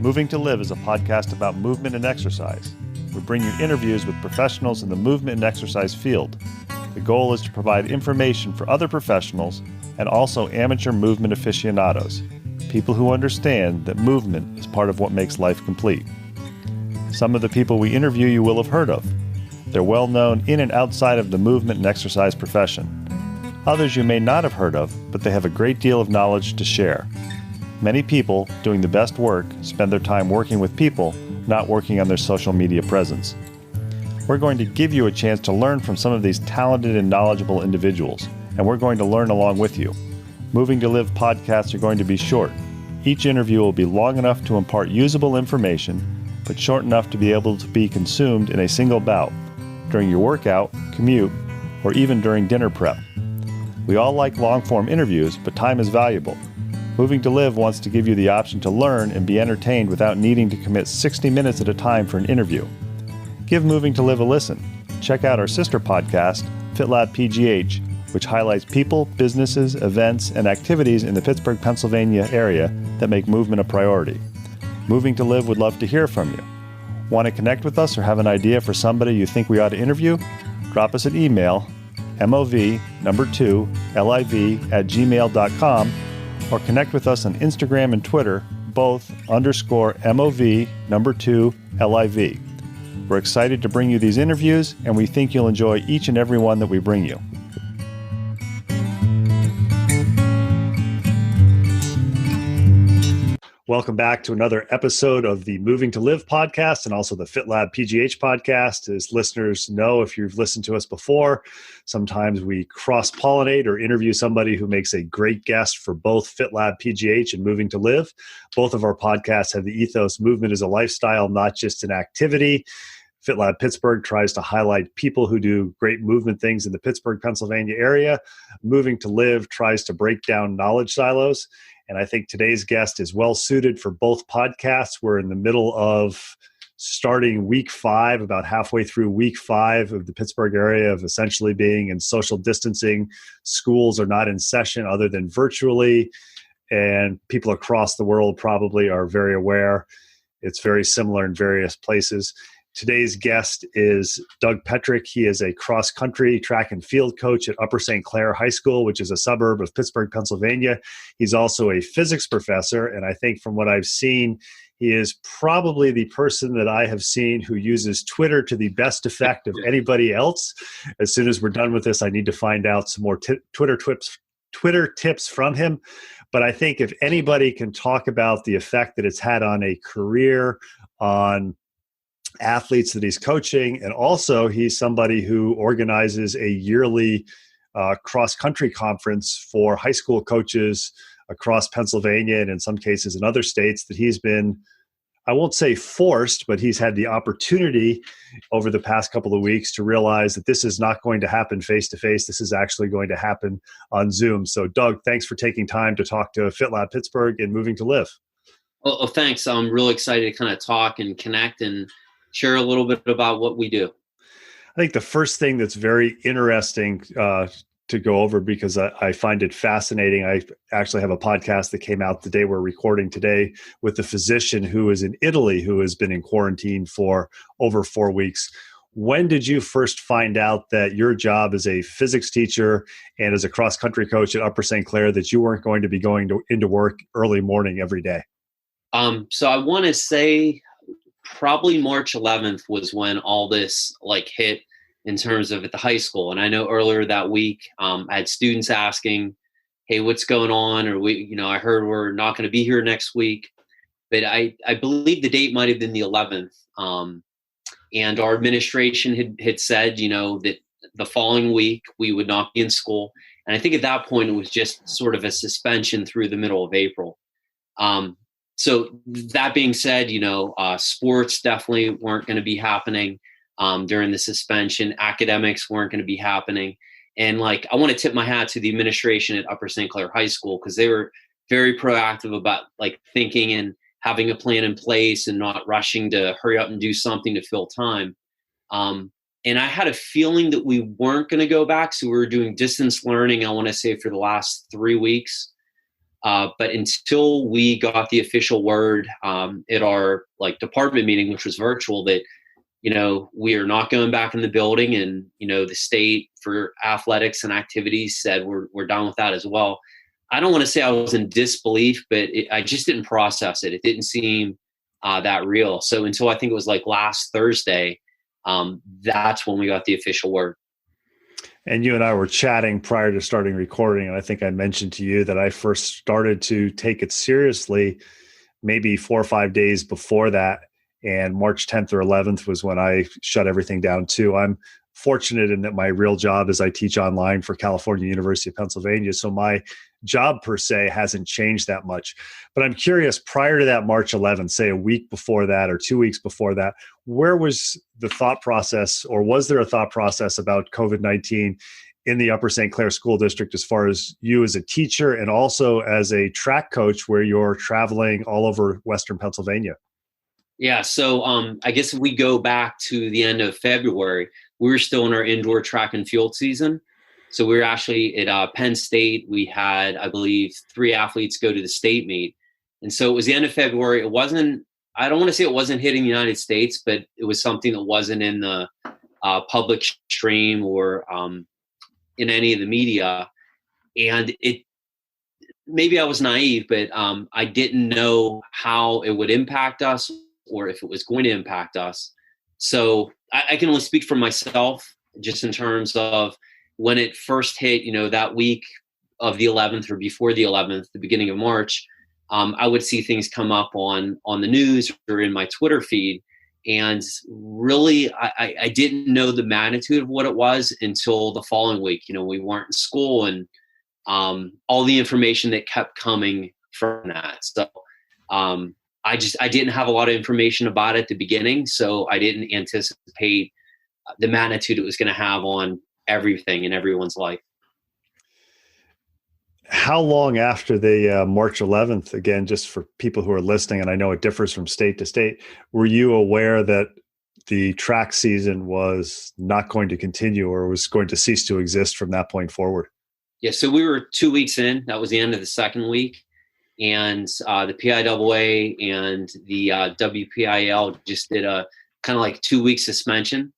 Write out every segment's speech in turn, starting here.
Moving to Live is a podcast about movement and exercise. We bring you interviews with professionals in the movement and exercise field. The goal is to provide information for other professionals and also amateur movement aficionados, people who understand that movement is part of what makes life complete. Some of the people we interview you will have heard of. They're well known in and outside of the movement and exercise profession. Others you may not have heard of, but they have a great deal of knowledge to share. Many people doing the best work spend their time working with people, not working on their social media presence. We're going to give you a chance to learn from some of these talented and knowledgeable individuals, and we're going to learn along with you. Moving to Live podcasts are going to be short. Each interview will be long enough to impart usable information, but short enough to be able to be consumed in a single bout, during your workout, commute, or even during dinner prep. We all like long-form interviews, but time is valuable. Moving to Live wants to give you the option to learn and be entertained without needing to commit 60 minutes at a time for an interview. Give Moving to Live a listen. Check out our sister podcast, FitLab PGH, which highlights people, businesses, events, and activities in the Pittsburgh, Pennsylvania area that make movement a priority. Moving to Live would love to hear from you. Want to connect with us or have an idea for somebody you think we ought to interview? Drop us an email, mov2liv@gmail.com, or connect with us on Instagram and Twitter, both _mov2liv. We're excited to bring you these interviews, and we think you'll enjoy each and every one that we bring you. Welcome back to another episode of the Moving to Live podcast and also the FitLab PGH podcast. As listeners know, if you've listened to us before, sometimes we cross-pollinate or interview somebody who makes a great guest for both FitLab PGH and Moving to Live. Both of our podcasts have the ethos movement is a lifestyle, not just an activity. FitLab Pittsburgh tries to highlight people who do great movement things in the Pittsburgh, Pennsylvania area. Moving to Live tries to break down knowledge silos. And I think today's guest is well suited for both podcasts. We're in the middle of starting week 5, about halfway through week 5 of the Pittsburgh area of essentially being in social distancing. Schools are not in session other than virtually. And people across the world probably are very aware. It's very similar in various places. Today's guest is Doug Petrick. He is a cross-country track and field coach at Upper St. Clair High School, which is a suburb of Pittsburgh, Pennsylvania. He's also a physics professor, and I think from what I've seen, he is probably the person that I have seen who uses Twitter to the best effect of anybody else. As soon as we're done with this, I need to find out some more Twitter tips from him. But I think if anybody can talk about the effect that it's had on a career, on athletes that he's coaching, and also he's somebody who organizes a yearly cross-country conference for high school coaches across Pennsylvania and in some cases in other states that he's been, I won't say forced, but he's had the opportunity over the past couple of weeks to realize that this is not going to happen face-to-face. This is actually going to happen on Zoom. So Doug, thanks for taking time to talk to FitLab Pittsburgh and Moving to Live. Oh, thanks. I'm really excited to kind of talk and connect and share a little bit about what we do. I think the first thing that's very interesting to go over, because I find it fascinating. I actually have a podcast that came out the day we're recording today with a physician who is in Italy who has been in quarantine for over 4 weeks. When did you first find out that your job as a physics teacher and as a cross-country coach at Upper St. Clair that you weren't going to be going into work early morning every day? So I want to say probably March 11th was when all this hit in terms of at the high school. And I know earlier that week, I had students asking, hey, what's going on? Or I heard we're not going to be here next week, but I believe the date might've been the 11th. And our administration had said, that the following week we would not be in school. And I think at that point it was just sort of a suspension through the middle of April. So that being said, sports definitely weren't going to be happening during the suspension. Academics weren't going to be happening. And I want to tip my hat to the administration at Upper St. Clair High School, because they were very proactive about thinking and having a plan in place and not rushing to hurry up and do something to fill time. And I had a feeling that we weren't going to go back. So we were doing distance learning, I want to say, for the last 3 weeks. But until we got the official word at our like department meeting, which was virtual, that we are not going back in the building, and the state for athletics and activities said we're done with that as well. I don't want to say I was in disbelief, but I just didn't process it. It didn't seem that real. So until I think it was like last Thursday, that's when we got the official word. And you and I were chatting prior to starting recording, and I think I mentioned to you that I first started to take it seriously maybe 4 or 5 days before that. And March 10th or 11th was when I shut everything down too. I'm fortunate in that my real job is I teach online for California University of Pennsylvania. So my job per se hasn't changed that much. But I'm curious, prior to that March 11th, say a week before that or 2 weeks before that, where was the thought process, or was there a thought process about COVID-19 in the Upper St. Clair School District as far as you as a teacher and also as a track coach where you're traveling all over Western Pennsylvania? Yeah, so I guess if we go back to the end of February, we were still in our indoor track and field season. So we were actually at Penn State. We had, I believe, 3 athletes go to the state meet. And so it was the end of February. It wasn't, I don't want to say it wasn't hitting the United States, but it was something that wasn't in the public stream or in any of the media. And maybe I was naive, but I didn't know how it would impact us or if it was going to impact us. So I can only speak for myself, just in terms of when it first hit, that week of the 11th or before the 11th, the beginning of March, I would see things come up on the news or in my Twitter feed. And really, I didn't know the magnitude of what it was until the following week. We weren't in school, and all the information that kept coming from that. So I didn't have a lot of information about it at the beginning, so I didn't anticipate the magnitude it was going to have on everything in everyone's life. How long after the March 11th, again, just for people who are listening, and I know it differs from state to state, were you aware that the track season was not going to continue or was going to cease to exist from that point forward? Yeah, so we were 2 weeks in. That was the end of the second week. And the PIAA and the WPIL just did a kind of like 2 week suspension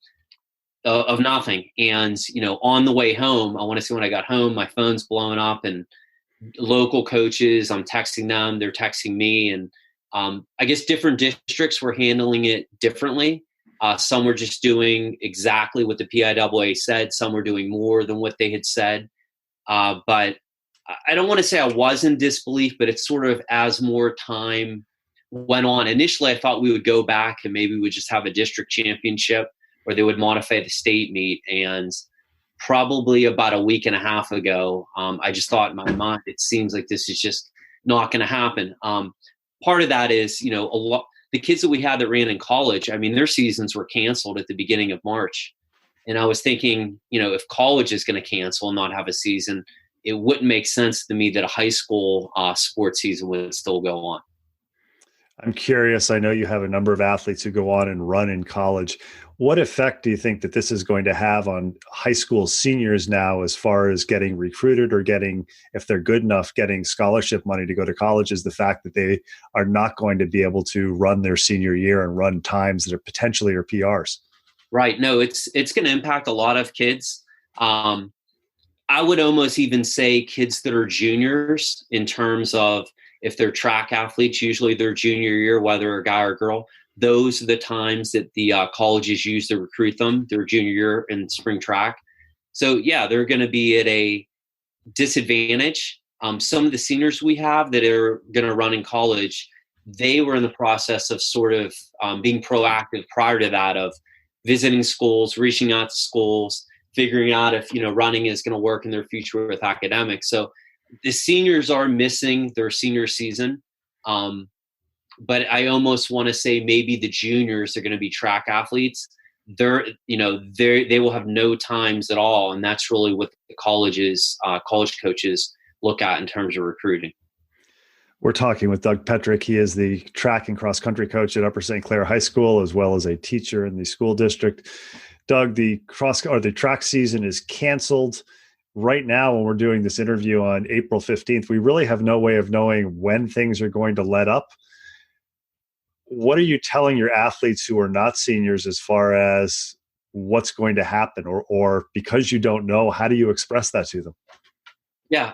of nothing. And, on the way home, I want to say when I got home, my phone's blowing up, and local coaches, I'm texting them, they're texting me. And I guess different districts were handling it differently. Some were just doing exactly what the PIAA said. Some were doing more than what they had said. But I don't want to say I was in disbelief, but it's sort of as more time went on. Initially, I thought we would go back and maybe we would just have a district championship, or they would modify the state meet. And probably about a week and a half ago, I just thought in my mind, it seems like this is just not going to happen. Part of that is, a lot, the kids that we had that ran in college, I mean, their seasons were canceled at the beginning of March. And I was thinking, if college is going to cancel and not have a season, it wouldn't make sense to me that a high school sports season would still go on. I'm curious. I know you have a number of athletes who go on and run in college. What effect do you think that this is going to have on high school seniors now, as far as getting recruited or getting, if they're good enough, getting scholarship money to go to college, is the fact that they are not going to be able to run their senior year and run times that are potentially are PRs? Right. No, it's going to impact a lot of kids. I would almost even say kids that are juniors, in terms of if they're track athletes, usually their junior year, whether a guy or girl, those are the times that the colleges use to recruit them, their junior year in spring track. So yeah, they're going to be at a disadvantage. Some of the seniors we have that are going to run in college, they were in the process of sort of being proactive prior to that, of visiting schools, reaching out to schools, figuring out if, running is going to work in their future with academics. So the seniors are missing their senior season. But I almost want to say maybe the juniors are going to be track athletes. They will have no times at all. And that's really what the college coaches look at in terms of recruiting. We're talking with Doug Petrick. He is the track and cross country coach at Upper St. Clair High School, as well as a teacher in the school district. Doug, the track season is canceled. right now, when we're doing this interview on April 15th, we really have no way of knowing when things are going to let up. What are you telling your athletes who are not seniors as far as what's going to happen, or because you don't know, how do you express that to them? Yeah.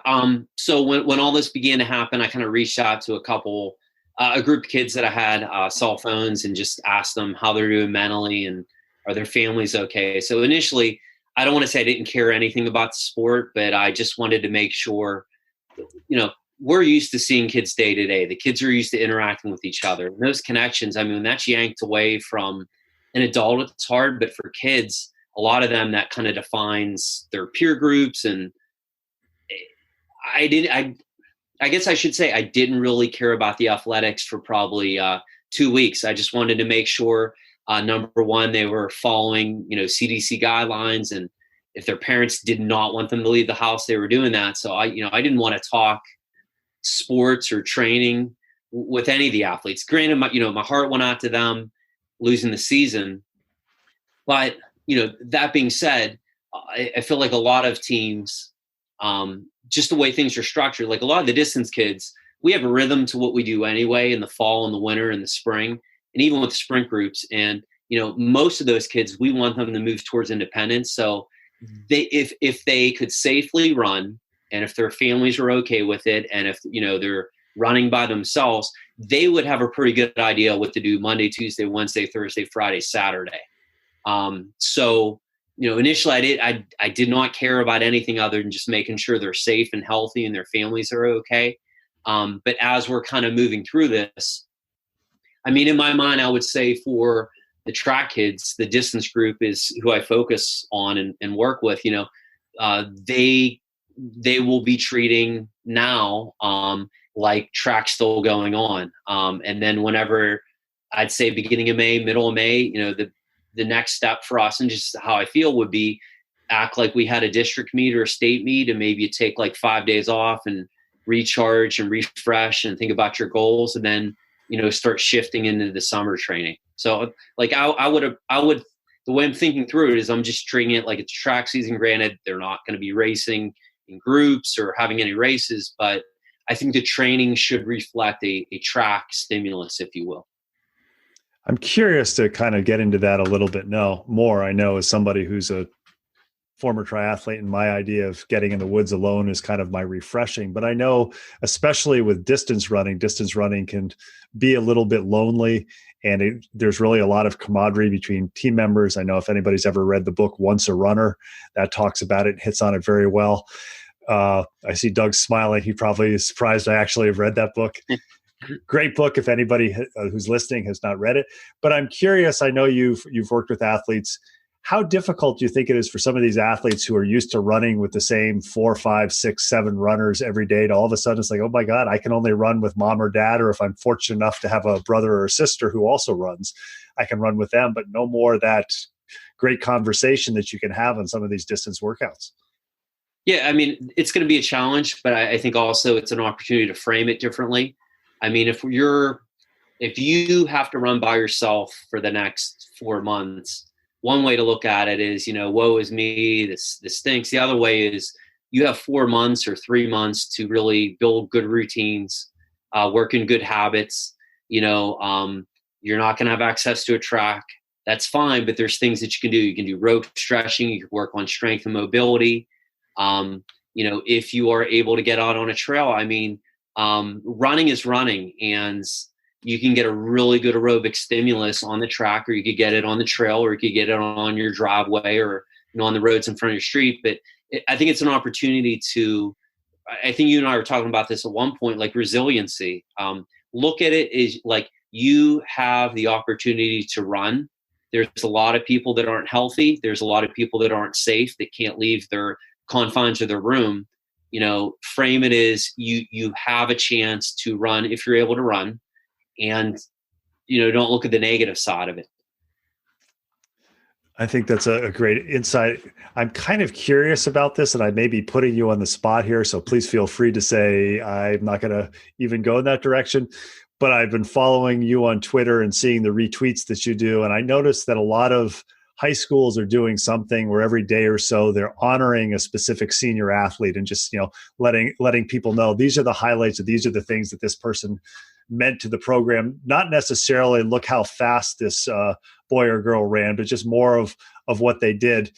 So when all this began to happen, I kind of reached out to a group of kids that I had cell phones, and just asked them how they're doing mentally and are their families okay. So initially, I don't want to say I didn't care anything about the sport, but I just wanted to make sure, we're used to seeing kids day to day. The kids are used to interacting with each other. And those connections, I mean, when that's yanked away from an adult, it's hard. But for kids, a lot of them, that kind of defines their peer groups. And I guess I should say I didn't really care about the athletics for probably 2 weeks. I just wanted to make sure, number one, they were following, CDC guidelines, and if their parents did not want them to leave the house, they were doing that. So I didn't want to talk sports or training with any of the athletes. Granted, my heart went out to them losing the season, but that being said, I feel like a lot of teams, just the way things are structured, like a lot of the distance kids, we have a rhythm to what we do anyway in the fall and the winter and the spring, and even with the sprint groups. And, most of those kids, we want them to move towards independence. So if they could safely run, and if their families are okay with it, and if, they're running by themselves, they would have a pretty good idea what to do Monday, Tuesday, Wednesday, Thursday, Friday, Saturday. So, initially I did not care about anything other than just making sure they're safe and healthy and their families are okay. But as we're kind of moving through this, I mean, in my mind, I would say for the track kids, the distance group is who I focus on and work with. They will be treating now like track's still going on. And then whenever, I'd say beginning of May, middle of May, the next step for us, and just how I feel, would be act like we had a district meet or a state meet, and maybe you take like 5 days off and recharge and refresh and think about your goals, and then, start shifting into the summer training. So like I would, the way I'm thinking through it is I'm just treating it like it's track season. Granted, they're not going to be racing in groups or having any races, but I think the training should reflect a track stimulus, if you will. I'm curious to kind of get into that a little bit more. I know, as somebody who's a former triathlete, and my idea of getting in the woods alone is kind of my refreshing. But I know, especially with distance running can be a little bit lonely, and there's really a lot of camaraderie between team members. I know if anybody's ever read the book Once a Runner, that talks about it, hits on it very well. I see Doug smiling. He probably is surprised I actually have read that book. Great book if anybody who's listening has not read it. But I'm curious, I know you've worked with athletes. How difficult do you think it is for some of these athletes who are used to running with the same 4, 5, 6, 7 runners every day, to all of a sudden it's like, oh my God, I can only run with mom or dad, or if I'm fortunate enough to have a brother or a sister who also runs, I can run with them, but no more that great conversation that you can have on some of these distance workouts. Yeah, I mean, it's going to be a challenge, but I think also it's an opportunity to frame it differently. I mean, if you have to run by yourself for the next 4 months, one way to look at it is, woe is me, this stinks. The other way is you have 4 months or 3 months to really build good routines, work in good habits. You're not going to have access to a track. That's fine, but there's things that you can do. You can do rope stretching. You can work on strength and mobility. If you are able to get out on a trail, I mean, running is running, and you can get a really good aerobic stimulus on the track, or you could get it on the trail, or you could get it on your driveway, or on the roads in front of your street. But I think it's an opportunity to, I think you and I were talking about this at one point, like resiliency. Look at it as like you have the opportunity to run. There's a lot of people that aren't healthy. There's a lot of people that aren't safe, that can't leave their confines of their room. Frame it as you have a chance to run if you're able to run, and don't look at the negative side of it. I think that's a great insight. I'm kind of curious about this, and I may be putting you on the spot here, so please feel free to say I'm not going to even go in that direction. But I've been following you on Twitter and seeing the retweets that you do, and I noticed that a lot of high schools are doing something where every day or so they're honoring a specific senior athlete and just, letting people know these are the highlights, or these are the things that this person meant to the program. Not necessarily look how fast this boy or girl ran, but just more of what they did.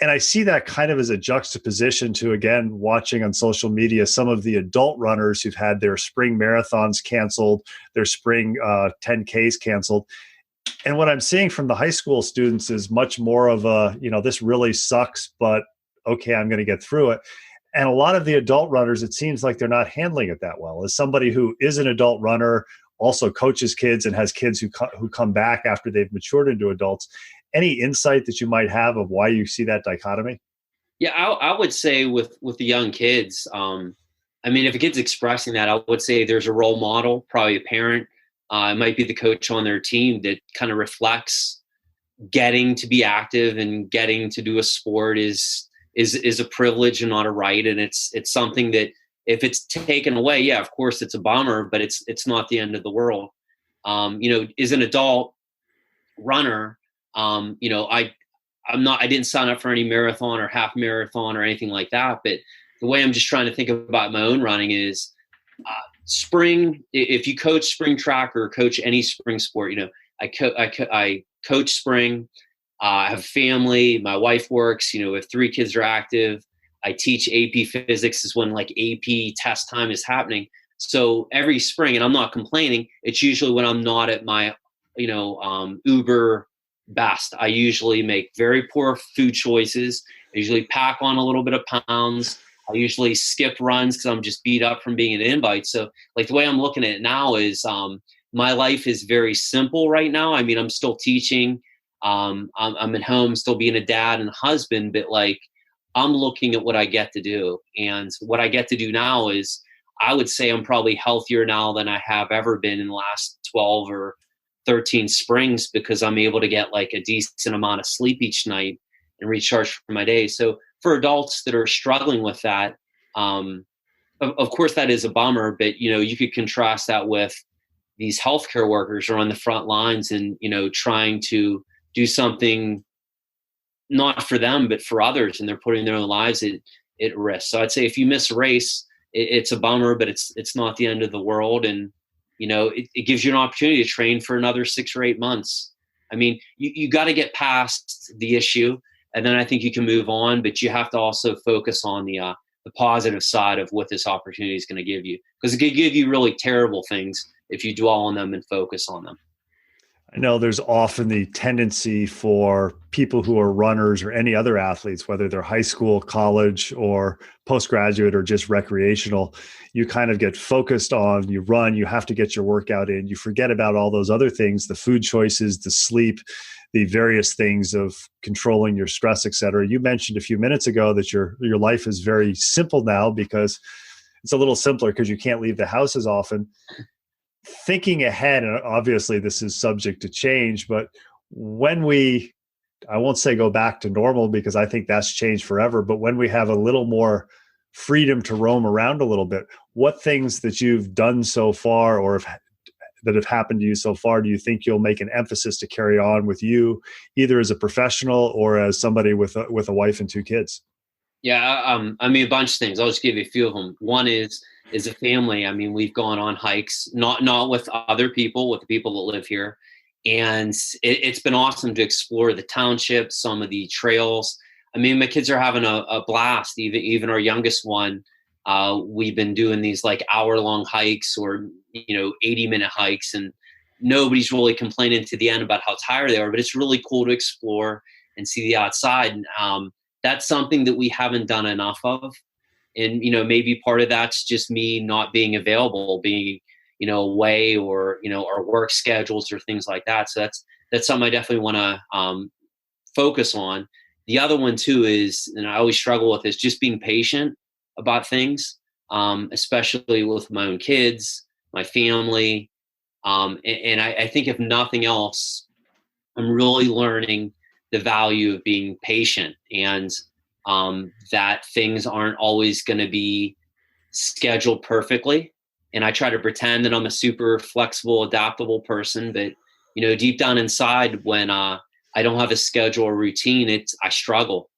And I see that kind of as a juxtaposition to, again, watching on social media some of the adult runners who've had their spring marathons canceled, their spring 10Ks canceled. And what I'm seeing from the high school students is much more of a, this really sucks, but okay, I'm going to get through it. And a lot of the adult runners, it seems like they're not handling it that well. As somebody who is an adult runner, also coaches kids and has kids who come back after they've matured into adults, any insight that you might have of why you see that dichotomy? Yeah, I would say with the young kids, if a kid's expressing that, I would say there's a role model, probably a parent. It might be the coach on their team that kind of reflects getting to be active and getting to do a sport is a privilege and not a right. And it's something that if it's taken away, yeah, of course it's a bummer, but it's not the end of the world. As an adult runner, I didn't sign up for any marathon or half marathon or anything like that. But the way I'm just trying to think about my own running is spring. If you coach spring track or coach any spring sport, I coach spring. I have family. My wife works. If 3 kids are active, I teach AP physics is when like AP test time is happening. So every spring, and I'm not complaining, it's usually when I'm not at my, uber best. I usually make very poor food choices. I usually pack on a little bit of pounds. I usually skip runs because I'm just beat up from being an invite. So like the way I'm looking at it now is my life is very simple right now. I'm still teaching. I'm at home, still being a dad and husband, but like I'm looking at what I get to do. And what I get to do now is I would say I'm probably healthier now than I have ever been in the last 12 or 13 springs because I'm able to get like a decent amount of sleep each night and recharge for my day. So for adults that are struggling with that, of course that is a bummer, but you could contrast that with these healthcare workers are on the front lines and, trying to do something not for them, but for others. And they're putting their own lives at risk. So I'd say if you miss a race, it's a bummer, but it's not the end of the world. And, it gives you an opportunity to train for another 6 or 8 months. You got to get past the issue and then I think you can move on, but you have to also focus on the positive side of what this opportunity is going to give you, because it could give you really terrible things if you dwell on them and focus on them. I know there's often the tendency for people who are runners or any other athletes, whether they're high school, college, or postgraduate or just recreational, you kind of get focused on, you run, you have to get your workout in, you forget about all those other things, the food choices, the sleep, the various things of controlling your stress, et cetera. You mentioned a few minutes ago that your life is very simple now because it's a little simpler because you can't leave the house as often. Thinking ahead, and obviously this is subject to change, but when I won't say go back to normal because I think that's changed forever, but when we have a little more freedom to roam around a little bit, what things that you've done so far or that have happened to you so far, do you think you'll make an emphasis to carry on with you, either as a professional or as somebody with a wife and 2 kids? Yeah, a bunch of things. I'll just give you a few of them. One is a family. We've gone on hikes, not with other people, with the people that live here. And it's been awesome to explore the township, some of the trails. My kids are having a blast, even our youngest one. We've been doing these like hour-long hikes or, 80-minute hikes, and nobody's really complaining to the end about how tired they are, but it's really cool to explore and see the outside. And that's something that we haven't done enough of. And, maybe part of that's just me not being available, being, away or, our work schedules or things like that. So that's something I definitely want to focus on. The other one too is, and I always struggle with, is just being patient about things, especially with my own kids, my family. And I think if nothing else, I'm really learning the value of being patient and that things aren't always going to be scheduled perfectly. And I try to pretend that I'm a super flexible, adaptable person, but deep down inside, when I I don't have a schedule or routine, I struggle.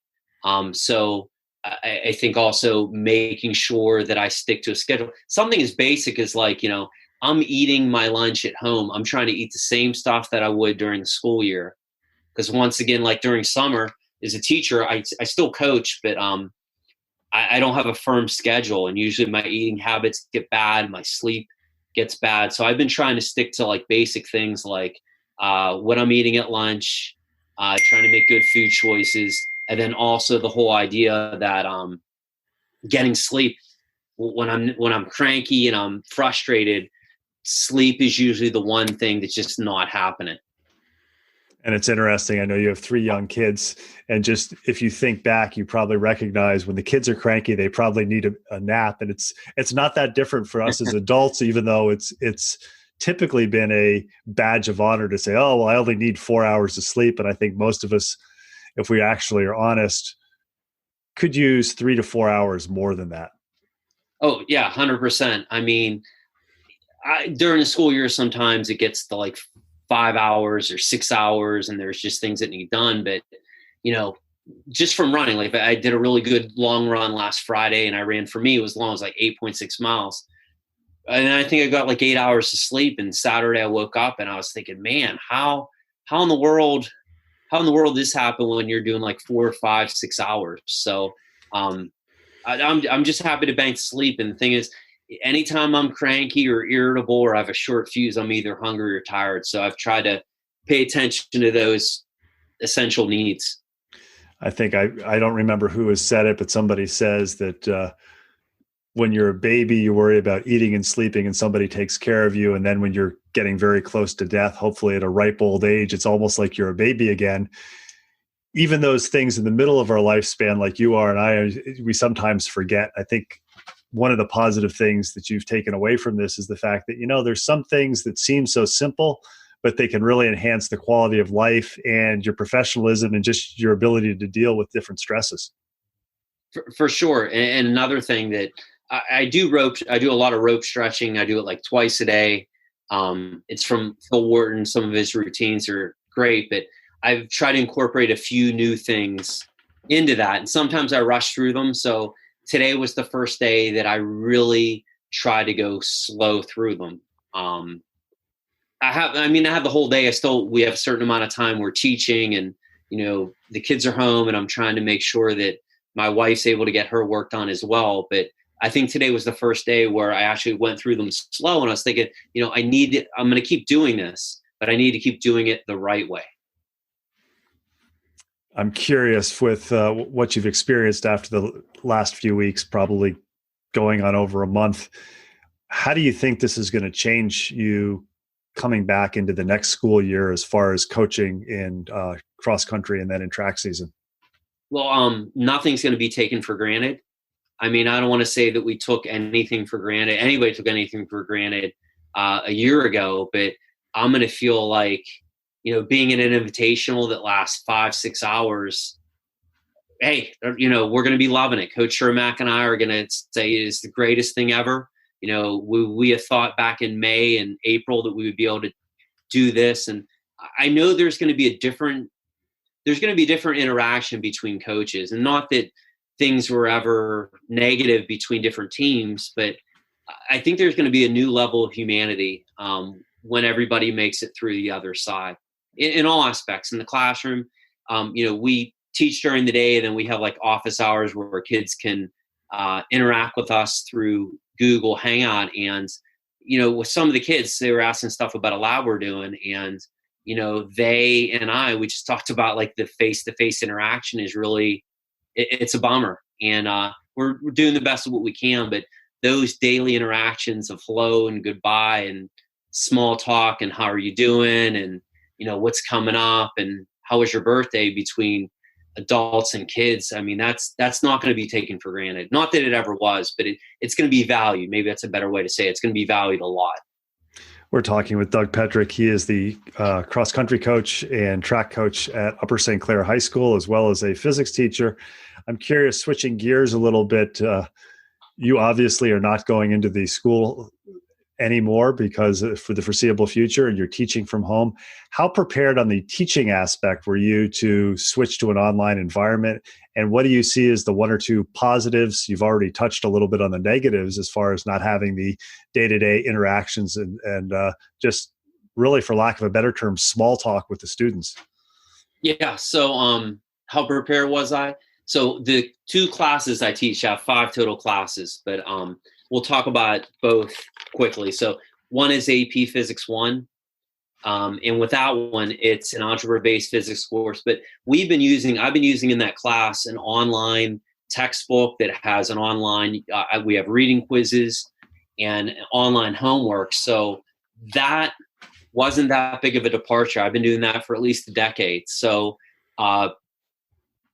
So I think also making sure that I stick to a schedule. Something as basic as like, I'm eating my lunch at home. I'm trying to eat the same stuff that I would during the school year. Because once again, like during summer as a teacher, I still coach, but I don't have a firm schedule. And usually my eating habits get bad. My sleep gets bad. So I've been trying to stick to like basic things like what I'm eating at lunch, trying to make good food choices. And then also the whole idea that getting sleep when I'm cranky and I'm frustrated, sleep is usually the one thing that's just not happening. And it's interesting. I know you have 3 young kids, and just if you think back, you probably recognize when the kids are cranky, they probably need a nap. And it's not that different for us as adults, even though it's typically been a badge of honor to say, oh, well, I only need 4 hours of sleep. And I think most of us, if we actually are honest, could use 3 to 4 hours more than that. Oh yeah, 100%. I mean, during the school year, sometimes it gets to like 5 hours or 6 hours, and there's just things that need done. But, just from running, like I did a really good long run last Friday, and I ran, for me, it was long as like 8.6 miles. And I think I got like 8 hours of sleep. And Saturday I woke up and I was thinking, man, how in the world this happened when you're doing like 4, 5, 6 hours. So I'm just happy to bank sleep. And the thing is, anytime I'm cranky or irritable or I have a short fuse, I'm either hungry or tired. So I've tried to pay attention to those essential needs. I think I don't remember who has said it, but somebody says that when you're a baby, you worry about eating and sleeping and somebody takes care of you. And then when you're getting very close to death, hopefully at a ripe old age, it's almost like you're a baby again. Even those things in the middle of our lifespan, like you are and I, we sometimes forget. I think one of the positive things that you've taken away from this is the fact that, there's some things that seem so simple, but they can really enhance the quality of life and your professionalism and just your ability to deal with different stresses. For sure. And another thing that I do a lot of rope stretching. I do it like twice a day. It's from Phil Wharton. Some of his routines are great, but I've tried to incorporate a few new things into that. And sometimes I rush through them. So today was the first day that I really try to go slow through them. I have the whole day. We have a certain amount of time we're teaching, and, the kids are home, and I'm trying to make sure that my wife's able to get her work done as well. But I think today was the first day where I actually went through them slow, and I was thinking, I'm going to keep doing this, but I need to keep doing it the right way. I'm curious with what you've experienced after the last few weeks, probably going on over a month. How do you think this is going to change you coming back into the next school year as far as coaching in cross country and then in track season? Well, nothing's going to be taken for granted. I mean, I don't want to say that we took anything for granted. Anybody took anything for granted a year ago, but I'm going to feel like, being in an invitational that lasts 5, 6 hours, hey, we're going to be loving it. Coach Shermack and I are going to say it is the greatest thing ever. We had thought back in May and April that we would be able to do this. And I know there's going to be a different interaction between coaches, and not that things were ever negative between different teams, but I think there's going to be a new level of humanity when everybody makes it through the other side in all aspects. In the classroom, we teach during the day, and then we have like office hours where kids can interact with us through Google Hangout. And, with some of the kids, they were asking stuff about a lab we're doing, and, they and we just talked about like the face-to-face interaction is really, it's a bummer. And we're doing the best of what we can, but those daily interactions of hello and goodbye and small talk and how are you doing, and what's coming up and how was your birthday between adults and kids, I mean, that's not going to be taken for granted. Not that it ever was, but it's going to be valued. Maybe that's a better way to say it. It's going to be valued a lot. We're talking with Doug Petrick. He is the cross-country coach and track coach at Upper St. Clair High School, as well as a physics teacher. I'm curious, switching gears a little bit, you obviously are not going into the school anymore because for the foreseeable future, and you're teaching from home. How prepared on the teaching aspect were you to switch to an online environment? And what do you see as the one or two positives? You've already touched a little bit on the negatives as far as not having the day-to-day interactions and just really, for lack of a better term, small talk with the students. Yeah. So how prepared was I? So the 2 classes I teach, I have 5 total classes, but we'll talk about both quickly. So one is AP Physics 1. And with that one, it's an algebra-based physics course. But I've been using in that class an online textbook that has an online, we have reading quizzes and online homework. So that wasn't that big of a departure. I've been doing that for at least a decade. So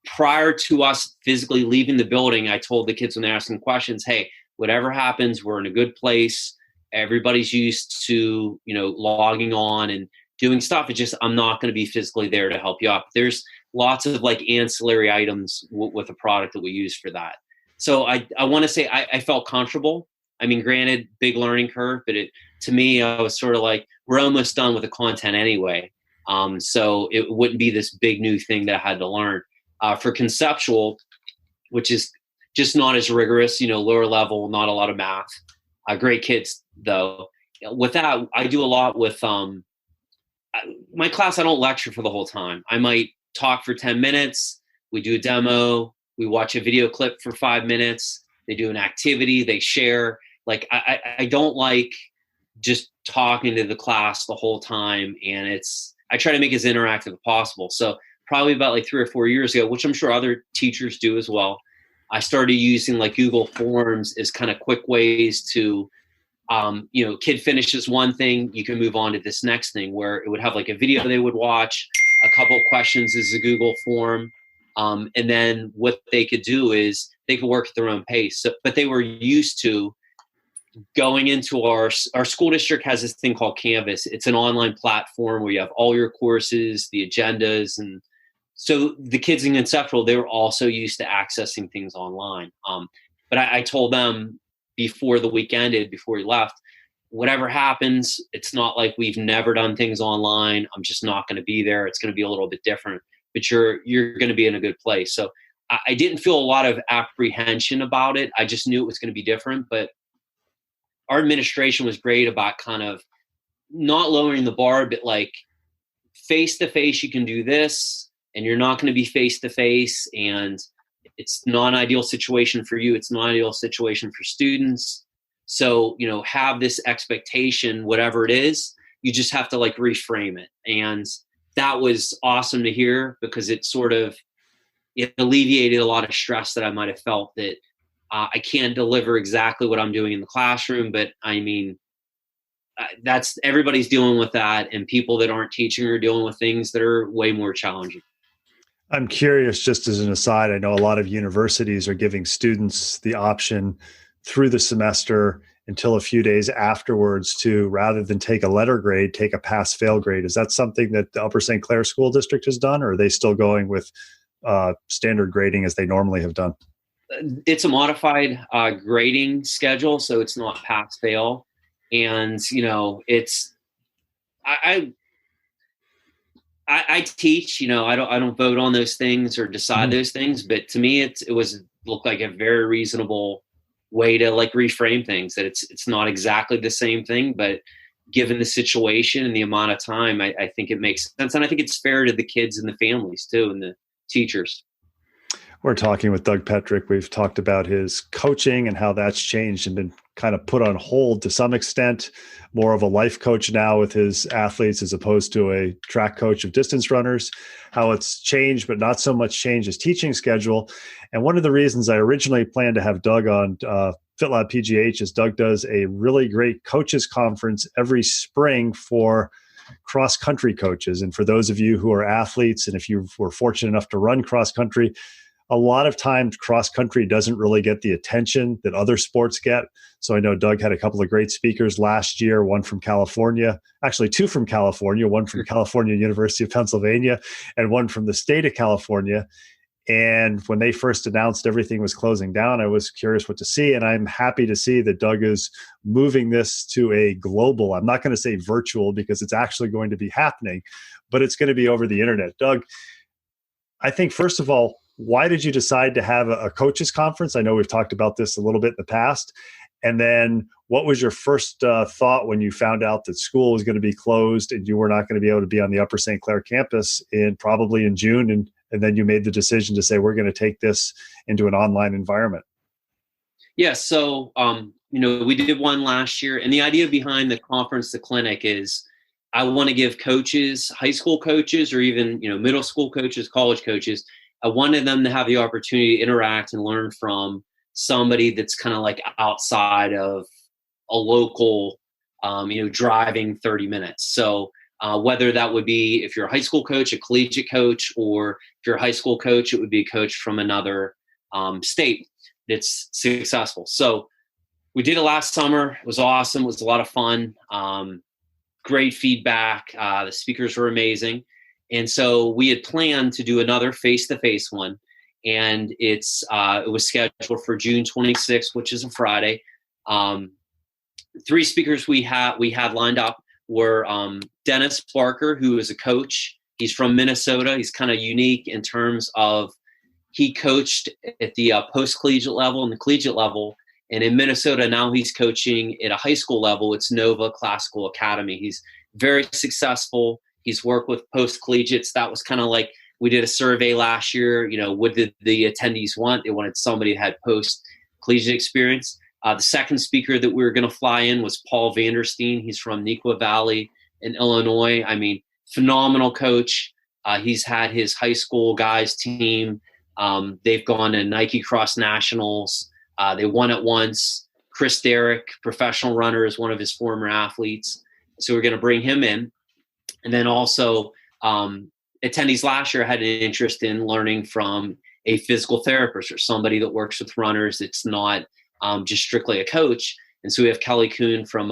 prior to us physically leaving the building, I told the kids when they're asking questions, hey, whatever happens, we're in a good place. Everybody's used to, logging on and doing stuff. It's just, I'm not going to be physically there to help you out. There's lots of like ancillary items with the product that we use for that. So I want to say I felt comfortable. I mean, granted, big learning curve, but to me, I was sort of like, we're almost done with the content anyway. So it wouldn't be this big new thing that I had to learn. For conceptual, which is just not as rigorous, lower level, not a lot of math. Great kids, though. With that, I do a lot with my class. I don't lecture for the whole time. I might talk for 10 minutes. We do a demo. We watch a video clip for 5 minutes. They do an activity. They share. Like, I don't like just talking to the class the whole time. And I try to make it as interactive as possible. So probably about like 3 or 4 years ago, which I'm sure other teachers do as well, I started using like Google Forms as kind of quick ways to, kid finishes one thing, you can move on to this next thing, where it would have like a video they would watch, a couple questions is a Google form. And then what they could do is they could work at their own pace. So, but they were used to going into our school district has this thing called Canvas. It's an online platform where you have all your courses, the agendas, and so the kids in conceptual, they were also used to accessing things online. But I told them before the week ended, before we left, whatever happens, it's not like we've never done things online. I'm just not going to be there. It's going to be a little bit different, but you're going to be in a good place. So I didn't feel a lot of apprehension about it. I just knew it was going to be different, but our administration was great about kind of not lowering the bar, but like face to face, you can do this. And you're not going to be face-to-face, and it's not an ideal situation for you. It's not an ideal situation for students. So, have this expectation, whatever it is, you just have to like reframe it. And that was awesome to hear because it alleviated a lot of stress that I might have felt that I can't deliver exactly what I'm doing in the classroom. But I mean, everybody's dealing with that, and people that aren't teaching are dealing with things that are way more challenging. I'm curious, just as an aside, I know a lot of universities are giving students the option through the semester until a few days afterwards to, rather than take a letter grade, take a pass-fail grade. Is that something that the Upper St. Clair School District has done, or are they still going with standard grading as they normally have done? It's a modified grading schedule, so it's not pass-fail. And, I teach, I don't vote on those things or decide those things, but to me, it looked like a very reasonable way to like reframe things, that it's not exactly the same thing, but given the situation and the amount of time, I think it makes sense. And I think it's fair to the kids and the families too, and the teachers. We're talking with Doug Petrick. We've talked about his coaching and how that's changed and been kind of put on hold to some extent, more of a life coach now with his athletes as opposed to a track coach of distance runners, how it's changed, but not so much changed his teaching schedule. And one of the reasons I originally planned to have Doug on FitLab PGH is Doug does a really great coaches conference every spring for cross-country coaches. And for those of you who are athletes, and if you were fortunate enough to run cross-country, a lot of times cross-country doesn't really get the attention that other sports get. So I know Doug had a couple of great speakers last year, one from California, actually 2 from California, one from California University of Pennsylvania, and one from the state of California. And when they first announced everything was closing down, I was curious what to see. And I'm happy to see that Doug is moving this to a global, I'm not going to say virtual because it's actually going to be happening, but it's going to be over the internet. Doug, I think, first of all, why did you decide to have a coaches conference? I know we've talked about this a little bit in the past. And then what was your first thought when you found out that school was going to be closed and you were not going to be able to be on the Upper St. Clair campus probably in June? And then you made the decision to say, we're going to take this into an online environment. Yeah. So, we did one last year. And the idea behind the conference, the clinic, is I want to give coaches, high school coaches, or even, middle school coaches, college coaches, I wanted them to have the opportunity to interact and learn from somebody that's kind of like outside of a local, driving 30 minutes. So whether that would be, if you're a high school coach, a collegiate coach, or if you're a high school coach, it would be a coach from another state that's successful. So we did it last summer. It was awesome. It was a lot of fun. Great feedback. The speakers were amazing. And so we had planned to do another face-to-face one. And it was scheduled for June 26th, which is a Friday. 3 speakers we had lined up were Dennis Barker, who is a coach. He's from Minnesota. He's kind of unique in terms of he coached at the post-collegiate level and the collegiate level. And in Minnesota, now he's coaching at a high school level. It's Nova Classical Academy. He's very successful. He's worked with post-collegiates. That was kind of like, we did a survey last year. What did the attendees want? They wanted somebody who had post-collegiate experience. The second speaker that we were going to fly in was Paul Vanderstein. He's from Neuqua Valley in Illinois. I mean, phenomenal coach. He's had his high school guys team. They've gone to Nike Cross Nationals. They won it once. Chris Derrick, professional runner, is one of his former athletes. So we're going to bring him in. And then also attendees last year had an interest in learning from a physical therapist or somebody that works with runners. It's not just strictly a coach. And so we have Kelly Kuhn from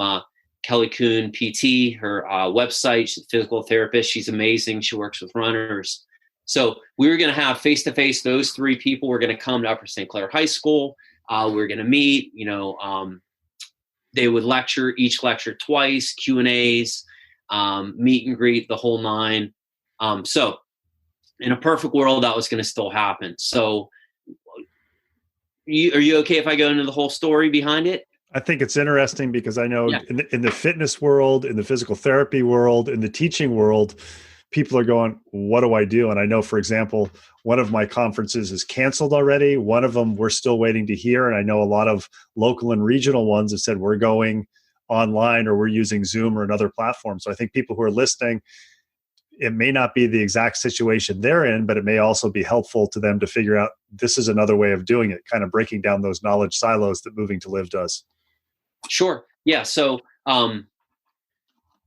Kelly Kuhn PT, her website. She's a physical therapist. She's amazing. She works with runners. So we were going to have face-to-face. Those 3 people were going to come to Upper St. Clair High School. We were going to meet. They would lecture, each lecture twice, Q&As, meet and greet, the whole 9. So in a perfect world, that was going to still happen. So are you okay if I go into the whole story behind it? I think it's interesting because I know in the fitness world, in the physical therapy world, in the teaching world, people are going, what do I do? And I know, for example, one of my conferences is canceled already. One of them we're still waiting to hear. And I know a lot of local and regional ones have said we're going online or we're using Zoom or another platform. So I think people who are listening, it may not be the exact situation they're in, but it may also be helpful to them to figure out this is another way of doing it, kind of breaking down those knowledge silos that Moving2Live does. Sure. Yeah. So at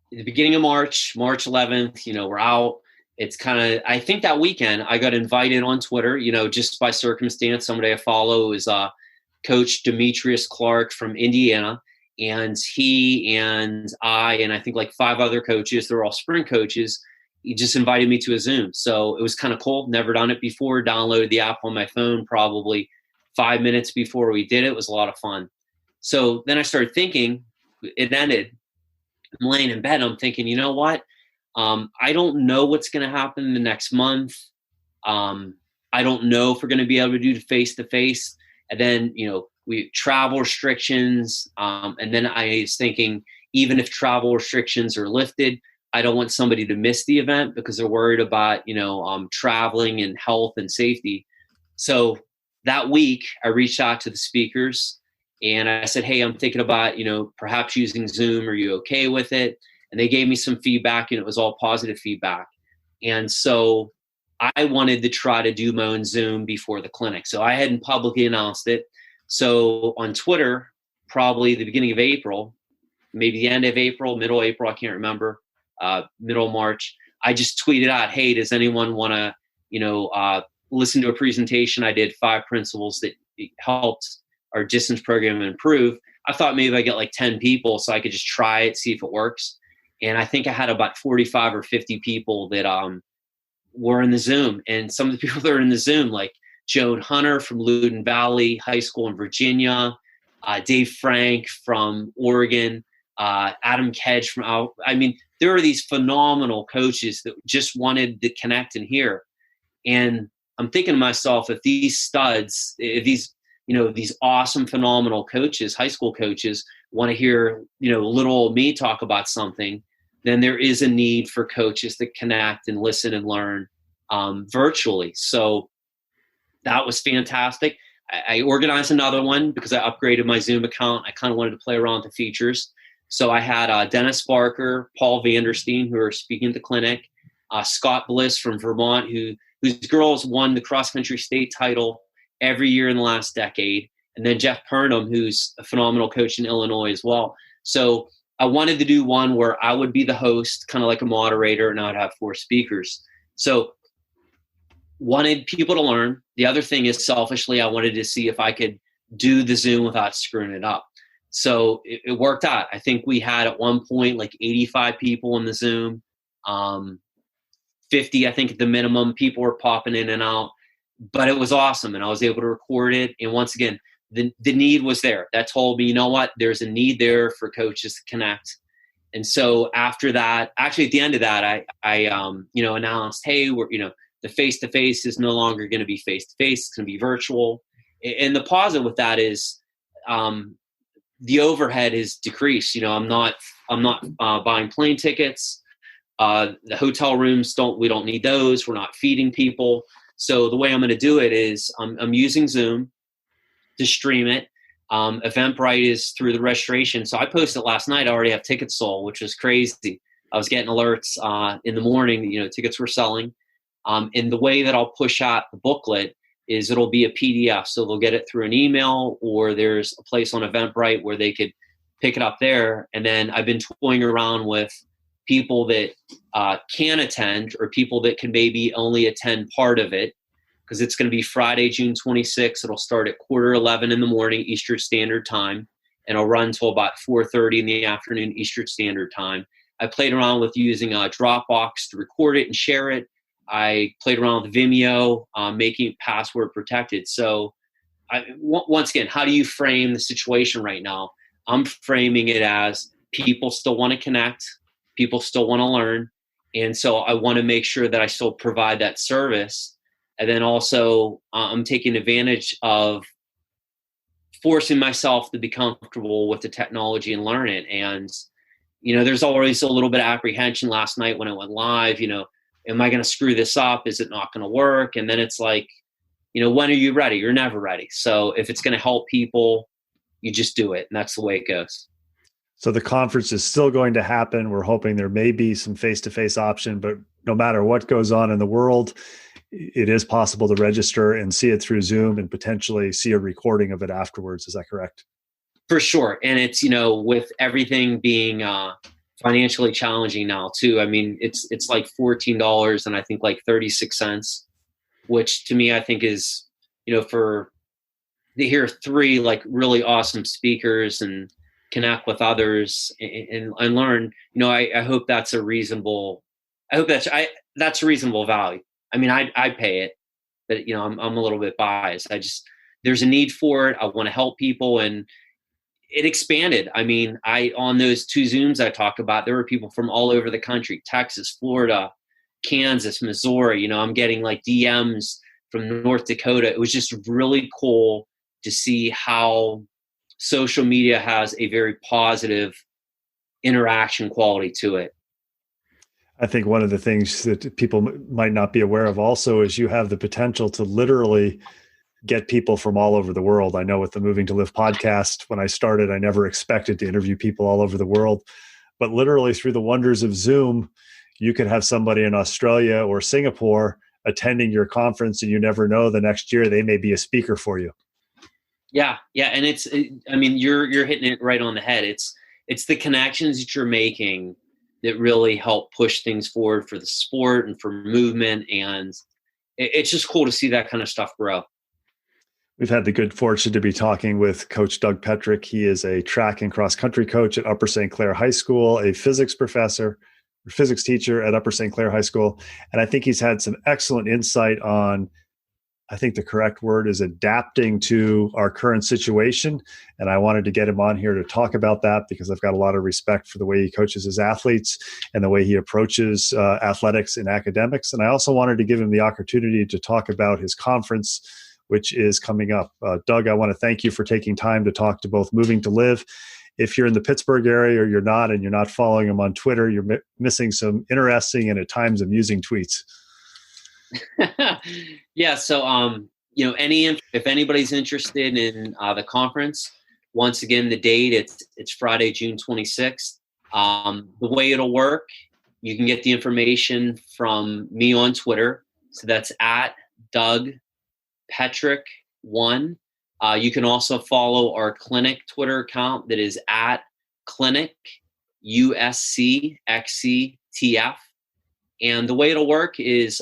the beginning of March 11th, we're out. It's kind of, I think that weekend I got invited on Twitter, just by circumstance. Somebody I follow is Coach Demetrius Clark from Indiana. And he and I think like 5 other coaches, they're all sprint coaches. He just invited me to a Zoom. So it was kind of cool. Never done it before. Downloaded the app on my phone probably 5 minutes before we did it. It was a lot of fun. So then I started thinking, it ended. I'm laying in bed. I'm thinking, you know what? I don't know what's going to happen in the next month. I don't know if we're going to be able to do face-to-face. And then, we travel restrictions. And then I was thinking, even if travel restrictions are lifted, I don't want somebody to miss the event because they're worried about, traveling and health and safety. So that week I reached out to the speakers and I said, hey, I'm thinking about, perhaps using Zoom. Are you okay with it? And they gave me some feedback and it was all positive feedback. And so I wanted to try to do my own Zoom before the clinic. So I hadn't publicly announced it. So on Twitter, probably the beginning of April, maybe the end of April, middle April, I can't remember, middle March, I just tweeted out, hey, does anyone want to, listen to a presentation? I did 5 principles that helped our distance program improve. I thought maybe I get like 10 people so I could just try it, see if it works. And I think I had about 45 or 50 people that were in the Zoom. And some of the people that are in the Zoom, like Joan Hunter from Loudoun Valley High School in Virginia, Dave Frank from Oregon, Adam Kedge from out. I mean, there are these phenomenal coaches that just wanted to connect and hear. And I'm thinking to myself, if these studs, if these, these awesome, phenomenal coaches, high school coaches, want to hear, little old me talk about something, then there is a need for coaches that connect and listen and learn virtually. So that was fantastic. I organized another one because I upgraded my Zoom account. I kind of wanted to play around with the features. So I had Dennis Barker, Paul Vanderstein, who are speaking at the clinic, Scott Bliss from Vermont, whose girls won the cross-country state title every year in the last decade, and then Jeff Purnham, who's a phenomenal coach in Illinois as well. So I wanted to do one where I would be the host, kind of like a moderator, and I would have 4 speakers. So wanted people to learn. The other thing is, selfishly, I wanted to see if I could do the Zoom without screwing it up. So it worked out. I think we had at one point like 85 people in the Zoom, 50, I think at the minimum. People were popping in and out, but it was awesome. And I was able to record it. And once again, the need was there. That told me, you know what, there's a need there for coaches to connect. And so after that, actually at the end of that, I announced, hey, we're, the face-to-face is no longer going to be face-to-face. It's going to be virtual. And the positive with that is the overhead is decreased. I'm not buying plane tickets. The hotel rooms we don't need those. We're not feeding people. So the way I'm going to do it is I'm using Zoom to stream it. Eventbrite is through the registration. So I posted last night. I already have tickets sold, which is crazy. I was getting alerts in the morning, tickets were selling. And the way that I'll push out the booklet is it'll be a PDF. So they'll get it through an email, or there's a place on Eventbrite where they could pick it up there. And then I've been toying around with people that can attend, or people that can maybe only attend part of it, because it's going to be Friday, June 26th. It'll start at 10:45 in the morning, Eastern Standard Time, and it'll run until about 4:30 in the afternoon, Eastern Standard Time. I played around with using Dropbox to record it and share it. I played around with Vimeo, making it password protected. So once again, how do you frame the situation right now? I'm framing it as people still want to connect. People still want to learn. And so I want to make sure that I still provide that service. And then also I'm taking advantage of forcing myself to be comfortable with the technology and learn it. And, there's always a little bit of apprehension. Last night when I went live, am I going to screw this up? Is it not going to work? And then it's like, when are you ready? You're never ready. So if it's going to help people, you just do it. And that's the way it goes. So the conference is still going to happen. We're hoping there may be some face-to-face option, but no matter what goes on in the world, it is possible to register and see it through Zoom and potentially see a recording of it afterwards. Is that correct? For sure. And it's, with everything being financially challenging now too. I mean, it's like $14 and I think like 36 cents, which to me, I think is, for to hear 3 like really awesome speakers and connect with others and learn, I hope that's a reasonable, that's a reasonable value. I mean, I pay it, but I'm a little bit biased. There's a need for it. I want to help people, and it expanded. I mean, on those 2 Zooms I talked about, there were people from all over the country, Texas, Florida, Kansas, Missouri. I'm getting like DMs from North Dakota. It was just really cool to see how social media has a very positive interaction quality to it. I think one of the things that people might not be aware of also is you have the potential to literally get people from all over the world. I know with the Moving to Live podcast, when I started, I never expected to interview people all over the world, but literally through the wonders of Zoom, you could have somebody in Australia or Singapore attending your conference, and you never know, the next year they may be a speaker for you. Yeah. And you're hitting it right on the head. It's the connections that you're making that really help push things forward for the sport and for movement. And it's just cool to see that kind of stuff grow. We've had the good fortune to be talking with Coach Doug Petrick. He is a track and cross country coach at Upper St. Clair High School, a physics teacher at Upper St. Clair High School. And I think he's had some excellent insight on I think the correct word is adapting to our current situation. And I wanted to get him on here to talk about that because I've got a lot of respect for the way he coaches his athletes and the way he approaches athletics and academics. And I also wanted to give him the opportunity to talk about his conference, which is coming up. Doug, I want to thank you for taking time to talk to both Moving to Live. If you're in the Pittsburgh area or you're not, and you're not following him on Twitter, you're missing some interesting and at times amusing tweets. Yeah. So, if anybody's interested in the conference, once again, the date, it's Friday, June 26th. The way it'll work, you can get the information from me on Twitter. So that's at Doug Petrick 1. You can also follow our clinic Twitter account that is at clinic USCXCTF. And the way it'll work is,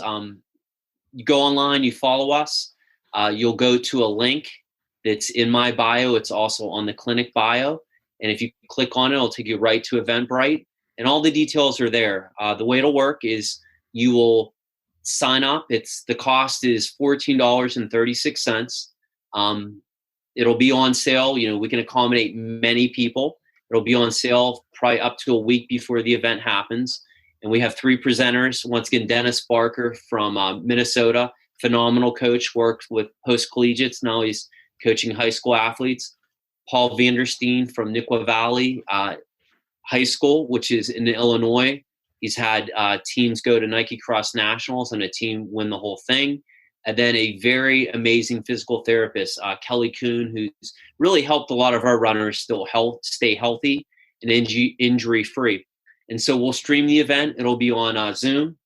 you go online, you follow us, you'll go to a link that's in my bio. It's also on the clinic bio. And if you click on it, it'll take you right to Eventbrite. And all the details are there. The way it'll work is you will sign up. The cost is $14.36. It'll be on sale. We can accommodate many people. It'll be on sale probably up to a week before the event happens. And we have 3 presenters. Once again, Dennis Barker from Minnesota, phenomenal coach, worked with post-collegiates. Now he's coaching high school athletes. Paul Vanderstein from Neuqua Valley High School, which is in Illinois. He's had teams go to Nike Cross Nationals and a team win the whole thing. And then a very amazing physical therapist, Kelly Kuhn, who's really helped a lot of our runners still stay healthy and injury-free. And so we'll stream the event. It'll be on Zoom.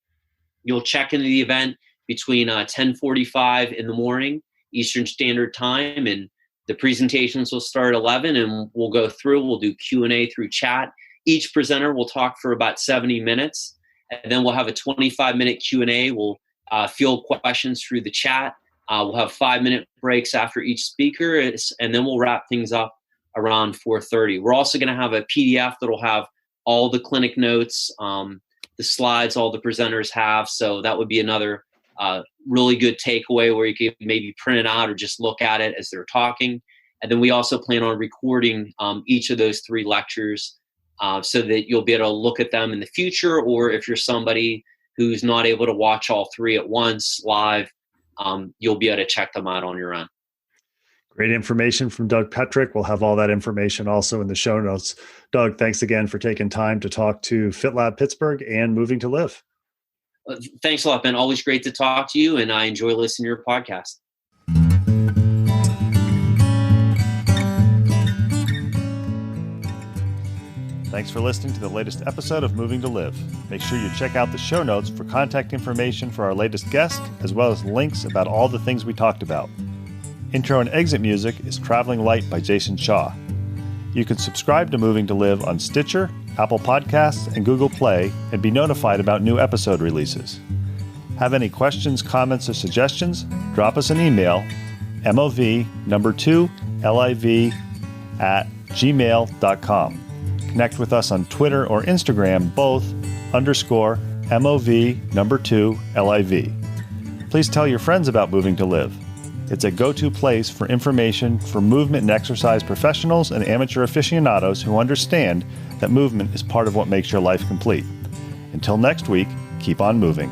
You'll check into the event between 10:45 in the morning, Eastern Standard Time, and the presentations will start at 11, and we'll go through. We'll do Q&A through chat. Each presenter will talk for about 70 minutes, and then we'll have a 25-minute Q&A. We'll field questions through the chat. We'll have 5-minute breaks after each speaker, and then we'll wrap things up around 4:30. We're also going to have a PDF that'll have all the clinic notes, the slides all the presenters have. So that would be another really good takeaway where you could maybe print it out or just look at it as they're talking. And then we also plan on recording each of those 3 lectures so that you'll be able to look at them in the future. Or if you're somebody who's not able to watch all 3 at once live, you'll be able to check them out on your own. Great information from Doug Petrick. We'll have all that information also in the show notes. Doug, thanks again for taking time to talk to FitLab Pittsburgh and Moving to Live. Thanks a lot, Ben. Always great to talk to you, and I enjoy listening to your podcast. Thanks for listening to the latest episode of Moving to Live. Make sure you check out the show notes for contact information for our latest guest, as well as links about all the things we talked about. Intro and exit music is Traveling Light by Jason Shaw. You can subscribe to Moving to Live on Stitcher, Apple Podcasts, and Google Play, and be notified about new episode releases. Have any questions, comments, or suggestions? Drop us an email, mov2liv@gmail.com. Connect with us on Twitter or Instagram, both _MOV2LIV. Please tell your friends about Moving to Live. It's a go-to place for information for movement and exercise professionals and amateur aficionados who understand that movement is part of what makes your life complete. Until next week, keep on moving.